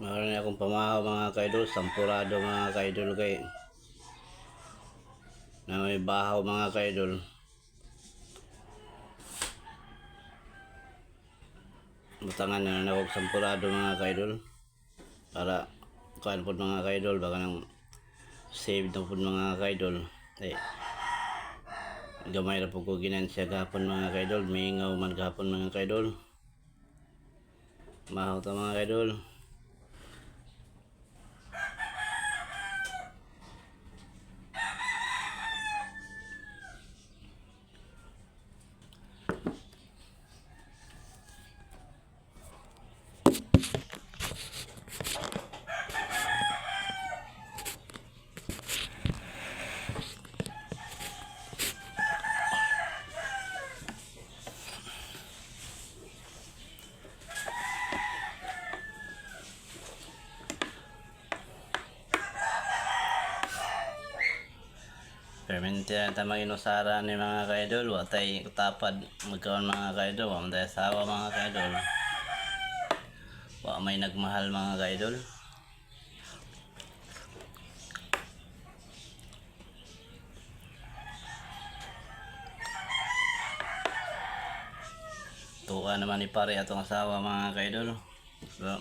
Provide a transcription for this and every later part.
Meron akong pamahaw mga kaidol, sampurado mga kaidol kay na may bahaw mga kaidol. Butangan na ako sampurado mga kaidol para kuan pod mga kaidol, baka nang save na pod mga kaidol. Gamay ra po ko ginansya gahapon mga kaidol, mingaw man gahapon mga kaidol. Mahaw ta mga kaidol. Permente ta mag-inusara ni mga kaidol, watay tapad magkaon mga kaidol, wa man tayo asawa mga kaidol. Wa may nagmahal mga kaidol. Tuwa naman ni pare atong asawa mga kaidol. So,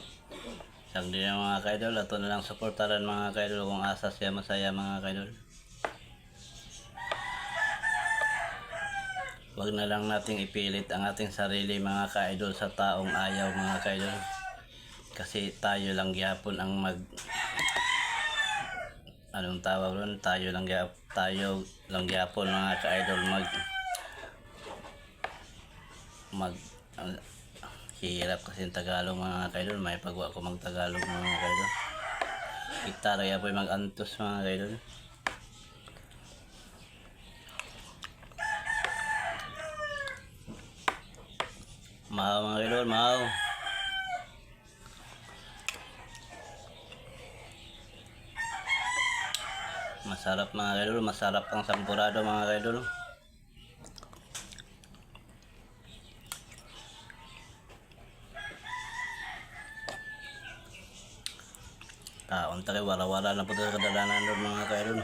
sang din mga kaidol, ato na lang suportaran mga kaidol kung asa siya masaya mga kaidol. Wag na lang nating ipilit ang ating sarili mga kaidol sa taong ayaw mga kaidol. Kasi tayo lang gyapon ang anong tawag ron, tayo lang gyapon mga kaidol hirap kasi yung Tagalog mga kaidol, may pagwa ko mag-Tagalog mga kaidol. Kita ra po mag-antos mga kaidol. Mahaw mga kaidol, mahaw. Masarap mga kaidol, masarap ang sampurado mga kaidol. Taon tayo, wala-wala na po tayo kadalanan doon mga kaidol.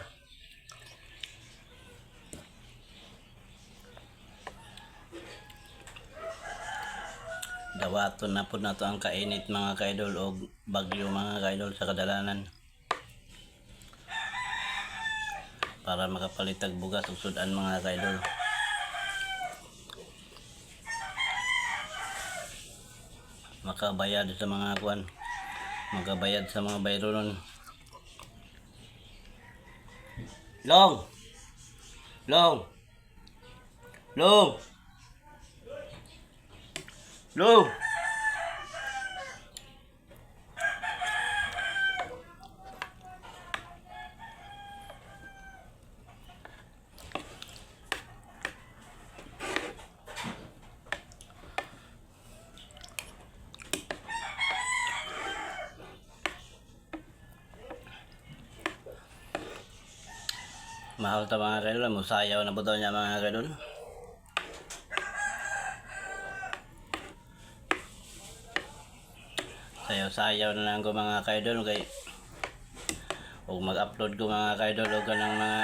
Dawaton na po na to ang kainit mga kaidol o bagyo mga kaidol sa kadalanan. Para makapalitag bugas ug sudan mga kaidol. Makabayad sa mga kuan, magabayad sa mga bayronon. Long! Long! Long! Long! Mahal ta mga kaidol, musayaw na po daw niya mga kaidol. Sayaw-sayaw na lang ko mga kaidol kay ug mag-upload ko mga kaidol og kanang mga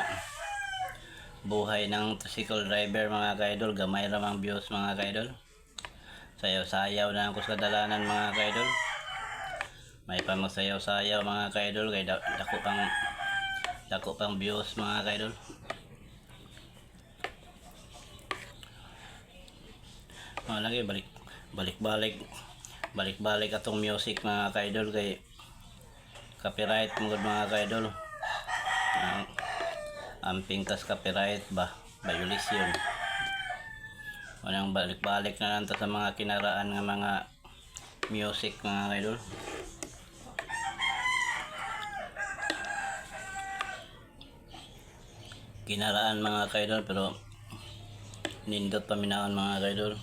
buhay ng tricycle driver mga kaidol, gamay ra mang views mga kaidol. Sayaw-sayaw na lang ko sa dalanan mga kaidol. May pa magsayaw-sayaw mga kaidol kay dako pang views mga kaidol. Lagi balik-balik atong music mga kaidol kay copyright mga kaidol. Amping tas copyright ba violation. Wanang balik-balik na lang sa mga kinaraan nga mga music mga kaidol. Kinaraan mga kaidol pero nindot paminaon mga kaidol.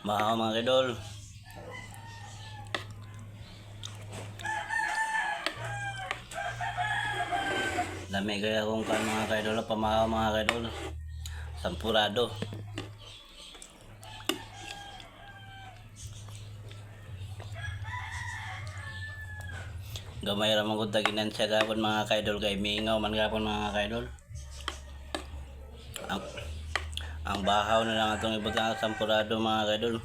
Mahaw mga kaidol. Dami kaya kung kan mga kaidol, pamahaw mga kaidol. Sampurado. Gamay ra man gud taginan siya gapon mga kaidol, kay mingaw man gapon mga kaidol. Ang, ang bahaw na lang atong ibutang sampurado mga kaidol.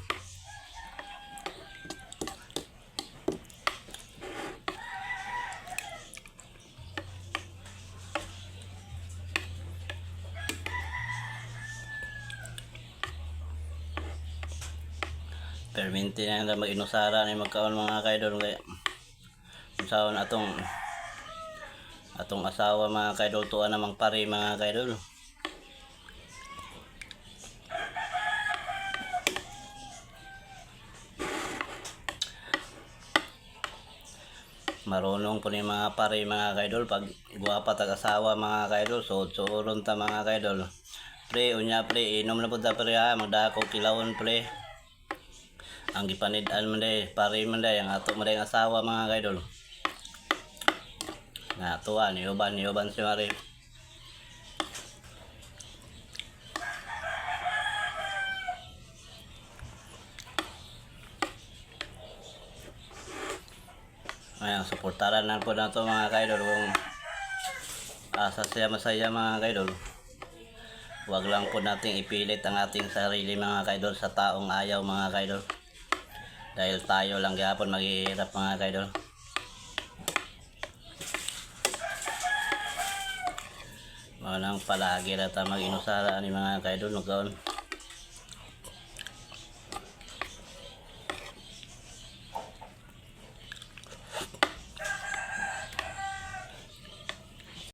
Perminti na lang mag-inusara ni magkaon mga kaidol, kay unsaon atong asawa mga kaidol, tuwa namang pare mga kaidol. Marunong po ni mga pare mga kaidol, pag guwapa tag asawa mga kaidol, suod-suoron ta mga kaidol. Pre, unya pre, inom na po ta pre ha, magdako kilawon pre. Ang gipanid-an man day, pare man day, ang ato man day ang asawa mga kaidol. Na tuwa, niuban si Mari. Ayan, suportaran na po na to mga kaidol, kung asa siya masaya mga kaidol. Huwag lang po nating ipilit ang ating sarili mga kaidol sa taong ayaw mga kaidol. Dahil tayo lang gapon maghihirap mga kaidol. Walang palagi na ta mag-inusara ni mga kaidol, magkaon.